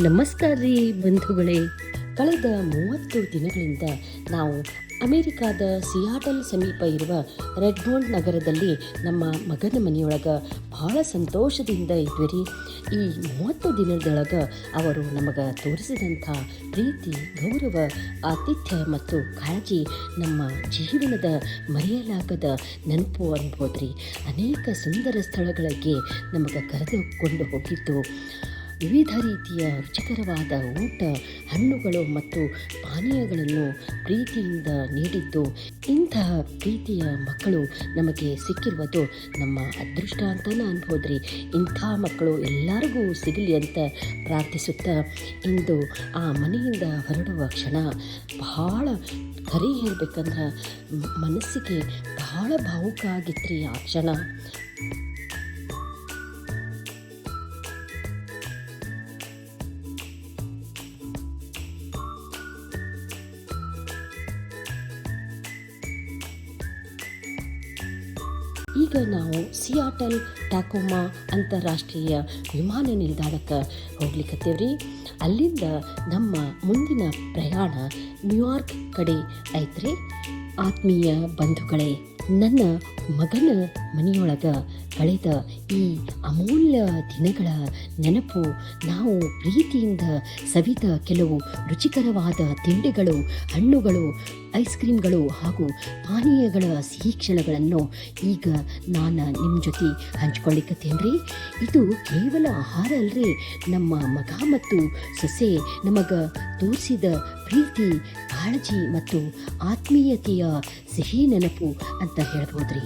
ನಮಸ್ಕಾರ ರೀ ಬಂಧುಗಳೇ. ಕಳೆದ 30 ದಿನಗಳಿಂದ ನಾವು ಅಮೆರಿಕಾದ ಸಿಯಾಟಲ್ ಸಮೀಪ ಇರುವ ರೆಡ್ಮೋಂಡ್ ನಗರದಲ್ಲಿ ನಮ್ಮ ಮಗನ ಮನೆಯೊಳಗೆ ಬಹಳ ಸಂತೋಷದಿಂದ ಇದ್ವಿ. ಈ 30 ದಿನದೊಳಗೆ ಅವರು ನಮಗೆ ತೋರಿಸಿದಂಥ ಪ್ರೀತಿ, ಗೌರವ, ಆತಿಥ್ಯ ಮತ್ತು ಕಾಳಜಿ ನಮ್ಮ ಜೀವನದ ಮರೆಯಲಾಗದ ನೆನಪು ಅನ್ಬೋದ್ರಿ. ಅನೇಕ ಸುಂದರ ಸ್ಥಳಗಳಿಗೆ ನಮಗೆ ಕರೆದುಕೊಂಡು ಹೋಗಿದ್ದು, ವಿವಿಧ ರೀತಿಯ ರುಚಿಕರವಾದ ಊಟ, ಹಣ್ಣುಗಳು ಮತ್ತು ಪಾನೀಯಗಳನ್ನು ಪ್ರೀತಿಯಿಂದ ನೀಡಿದ್ದು, ಇಂತಹ ಪ್ರೀತಿಯ ಮಕ್ಕಳು ನಮಗೆ ಸಿಕ್ಕಿರುವುದು ನಮ್ಮ ಅದೃಷ್ಟ ಅಂತಲೇ ಅನ್ಬೋದ್ರಿ. ಇಂಥ ಮಕ್ಕಳು ಎಲ್ಲರಿಗೂ ಸಿಗಲಿ ಅಂತ ಪ್ರಾರ್ಥಿಸುತ್ತಾ, ಇಂದು ಆ ಮನೆಯಿಂದ ಹೊರಡುವ ಕ್ಷಣ ಬಹಳ ಕರೆ ಹೇಳಬೇಕಂದ್ರೆ ಮನಸ್ಸಿಗೆ ಬಹಳ ಭಾವುಕ ಆಗಿತ್ರಿ ಆ ಕ್ಷಣ. ಈಗ ನಾವು ಸಿಯಾಟಲ್ ಟ್ಯಾಕೋಮಾ ಅಂತಾರಾಷ್ಟ್ರೀಯ ವಿಮಾನ ನಿಲ್ದಾಣಕ್ಕೆ ಹೋಗ್ಲಿಕ್ಕತ್ತೇವ್ರಿ. ಅಲ್ಲಿಂದ ನಮ್ಮ ಮುಂದಿನ ಪ್ರಯಾಣ ನ್ಯೂಯಾರ್ಕ್ ಕಡೆ ಐತ್ರಿ. ಆತ್ಮೀಯ ಬಂಧುಗಳೇ, ನನ್ನ ಮಗನ ಮನೆಯೊಳಗೆ ಕಳೆದ ಈ ಅಮೂಲ್ಯ ದಿನಗಳ ನೆನಪು, ನಾವು ಪ್ರೀತಿಯಿಂದ ಸವಿದ ಕೆಲವು ರುಚಿಕರವಾದ ತಿಂಡಿಗಳು, ಹಣ್ಣುಗಳು, ಐಸ್ ಕ್ರೀಮ್ಗಳು ಹಾಗೂ ಪಾನೀಯಗಳ ಸಿಹಿ ಕ್ಷಣಗಳನ್ನು ಈಗ ನಾನು ನಿಮ್ಮ ಜೊತೆ ಹಂಚ್ಕೊಳ್ಳಿಕ್ಕತ್ತೇನ್ರಿ. ಇದು ಕೇವಲ ಆಹಾರ ಅಲ್ರಿ, ನಮ್ಮ ಮಗ ಮತ್ತು ಸೊಸೆ ನಮಗೆ ತೋರಿಸಿದ ಪ್ರೀತಿ, ಕಾಳಜಿ ಮತ್ತು ಆತ್ಮೀಯತೆಯ ಸಿಹಿ ನೆನಪು ಅಂತ ಹೇಳ್ಬೋದ್ರಿ.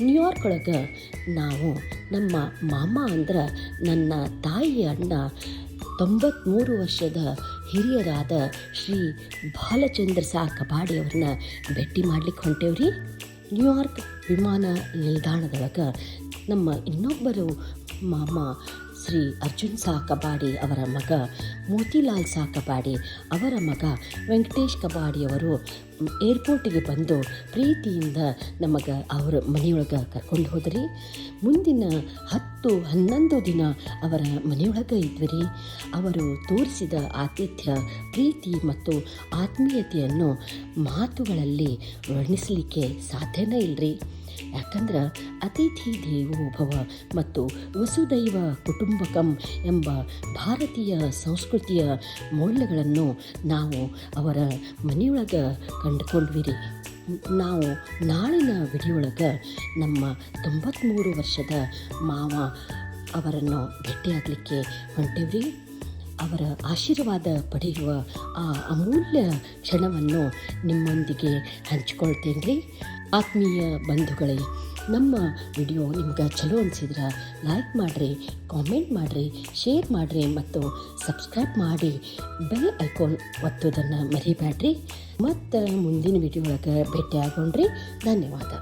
ನ್ಯೂಯಾರ್ಕ್ನೊಳಗೆ ನಾವು ನಮ್ಮ ಮಾಮ ಅಂದ್ರೆ ನನ್ನ ತಾಯಿಯ ಅಣ್ಣ, 93 ವರ್ಷದ ಹಿರಿಯರಾದ ಶ್ರೀ ಬಾಲಚಂದ್ರ ಸಾ ಕಬಾಡಿ ಅವ್ರನ್ನ ಭೇಟಿ ಮಾಡ್ಲಿಕ್ಕೆ ಹೊಂಟೇವ್ರಿ. ನ್ಯೂಯಾರ್ಕ್ ವಿಮಾನ ನಿಲ್ದಾಣದೊಳಗೆ ನಮ್ಮ ಇನ್ನೊಬ್ಬರು ಮಾಮ ಶ್ರೀ ಅರ್ಜುನ್ ಸಾ ಕಬಾಡಿ ಅವರ ಮಗ ಮೋತಿಲಾಲ್ ಸಾ ಕಬಾಡಿ, ಅವರ ಮಗ ವೆಂಕಟೇಶ್ ಕಬಾಡಿಯವರು ಏರ್ಪೋರ್ಟಿಗೆ ಬಂದು ಪ್ರೀತಿಯಿಂದ ನಮಗೆ ಅವರ ಮನೆಯೊಳಗೆ ಕರ್ಕೊಂಡು ಹೋದ್ರಿ. ಮುಂದಿನ 10-11 ದಿನ ಅವರ ಮನೆಯೊಳಗೆ ಇದ್ವಿ. ಅವರು ತೋರಿಸಿದ ಆತಿಥ್ಯ, ಪ್ರೀತಿ ಮತ್ತು ಆತ್ಮೀಯತೆಯನ್ನು ಮಾತುಗಳಲ್ಲಿ ವರ್ಣಿಸಲಿಕ್ಕೆ ಸಾಧ್ಯನೇ ಇಲ್ಲರಿ. ಯಾಕಂದ್ರೆ ಅತಿಥಿ ದೇವೋ ಭವ ಮತ್ತು ವಸುದೈವ ಕುಟುಂಬಕಂ ಎಂಬ ಭಾರತೀಯ ಸಂಸ್ಕೃತಿಯ ಮೌಲ್ಯಗಳನ್ನು ನಾವು ಅವರ ಮನೆಯೊಳಗೆ ಕಂಡುಕೊಂಡ್ವಿರಿ. ನಾವು ನಾಳಿನ ವಿಡಿಯೊಳಗೆ ನಮ್ಮ 93 ವರ್ಷದ ಮಾವ ಅವರನ್ನು ಭೇಟಿಯಾಗಲಿಕ್ಕೆ ಹೊಂಟೇವ್ರಿ. ಅವರ ಆಶೀರ್ವಾದ ಪಡೆಯುವ ಆ ಅಮೂಲ್ಯ ಕ್ಷಣವನ್ನು ನಿಮ್ಮೊಂದಿಗೆ ಹಂಚ್ಕೊಳ್ತೇನೆ ರೀ. ಆತ್ಮೀಯ ಬಂಧುಗಳೇ, ನಮ್ಮ ವಿಡಿಯೋ ನಿಮ್ಗೆ ಚಲೋ ಅನಿಸಿದ್ರೆ ಲೈಕ್ ಮಾಡಿರಿ, ಕಾಮೆಂಟ್ ಮಾಡಿರಿ, ಶೇರ್ ಮಾಡಿರಿ ಮತ್ತು ಸಬ್ಸ್ಕ್ರೈಬ್ ಮಾಡಿ ಬೆಲ್ ಐಕಾನ್ ಒತ್ತೋದನ್ನು ಮರಿಬೇಡ್ರಿ. ಮತ್ತು ಮುಂದಿನ ವಿಡಿಯೋ ಒಳಗೆ ಭೇಟಿ ಆಗೋಣ್ರಿ. ಧನ್ಯವಾದ.